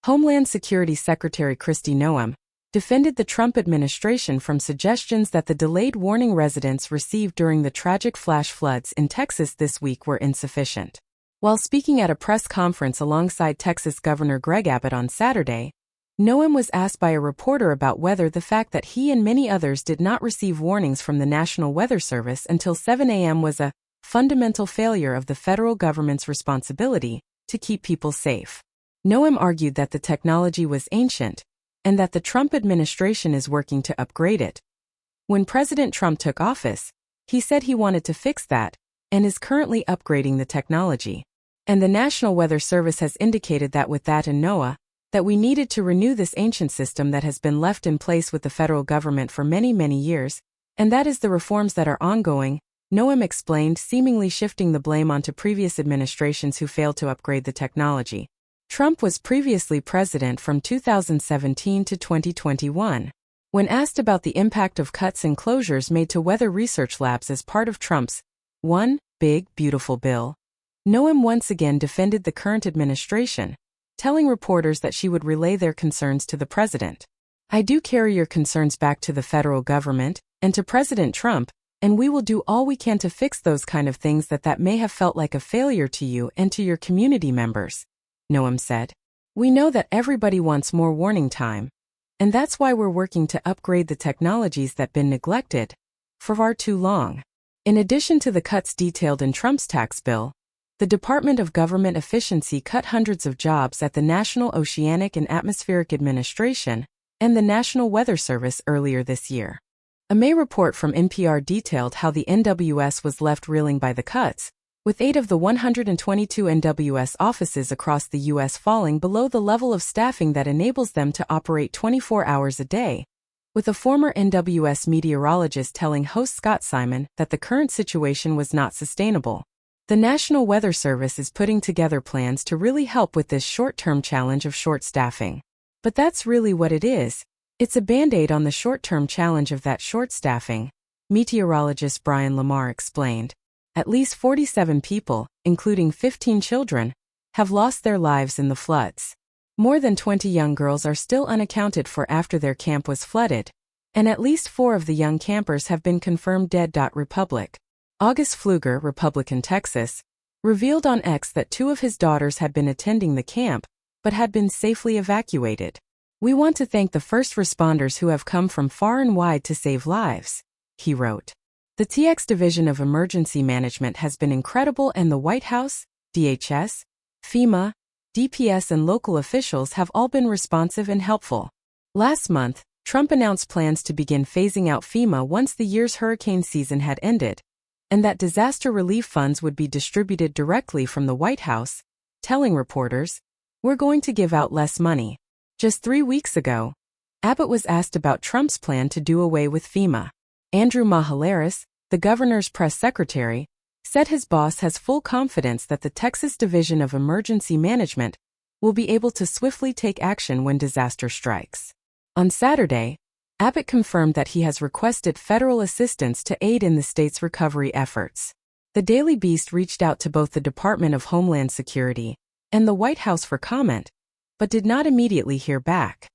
Homeland Security Secretary Kristi Noem defended the Trump administration from suggestions that the delayed warning residents received during the tragic flash floods in Texas this week were insufficient. While speaking at a press conference alongside Texas Governor Greg Abbott on Saturday, Noem was asked by a reporter about whether the fact that he and many others did not receive warnings from the National Weather Service until 7 a.m. was a fundamental failure of the federal government's responsibility to keep people safe. Noem argued that the technology was ancient and that the Trump administration is working to upgrade it. When President Trump took office, he said he wanted to fix that and is currently upgrading the technology. And the National Weather Service has indicated that with that and NOAA, that we needed to renew this ancient system that has been left in place with the federal government for many, many years, and that is the reforms that are ongoing, Noem explained, seemingly shifting the blame onto previous administrations who failed to upgrade the technology. Trump was previously president from 2017 to 2021. When asked about the impact of cuts and closures made to weather research labs as part of Trump's One Big Beautiful Bill, Noem once again defended the current administration, telling reporters that she would relay their concerns to the president. "I do carry your concerns back to the federal government and to President Trump, and we will do all we can to fix those kind of things that may have felt like a failure to you and to your community members," Noem said. "We know that everybody wants more warning time, and that's why we're working to upgrade the technologies that been neglected for far too long." In addition to the cuts detailed in Trump's tax bill, the Department of Government Efficiency cut hundreds of jobs at the National Oceanic and Atmospheric Administration and the National Weather Service earlier this year. A May report from NPR detailed how the NWS was left reeling by the cuts, with 8 of the 122 NWS offices across the U.S. falling below the level of staffing that enables them to operate 24 hours a day, with a former NWS meteorologist telling host Scott Simon that the current situation was not sustainable. The National Weather Service is putting together plans to really help with this short-term challenge of short staffing. But that's really what it is. It's a band-aid on the short-term challenge of that short staffing, meteorologist Brian Lamar explained. At least 47 people, including 15 children, have lost their lives in the floods. More than 20 young girls are still unaccounted for after their camp was flooded, and at least 4 of the young campers have been confirmed dead. Republic. August Pfluger, Republican Texas, revealed on X that 2 of his daughters had been attending the camp, but had been safely evacuated. "We want to thank the first responders who have come from far and wide to save lives," he wrote. "The TX Division of Emergency Management has been incredible, and the White House, DHS, FEMA, DPS and local officials have all been responsive and helpful." Last month, Trump announced plans to begin phasing out FEMA once the year's hurricane season had ended, and that disaster relief funds would be distributed directly from the White House, telling reporters, "We're going to give out less money." Just 3 weeks ago, Abbott was asked about Trump's plan to do away with FEMA. Andrew Mahalaris, the governor's press secretary, said his boss has full confidence that the Texas Division of Emergency Management will be able to swiftly take action when disaster strikes. On Saturday, Abbott confirmed that he has requested federal assistance to aid in the state's recovery efforts. The Daily Beast reached out to both the Department of Homeland Security and the White House for comment, but did not immediately hear back.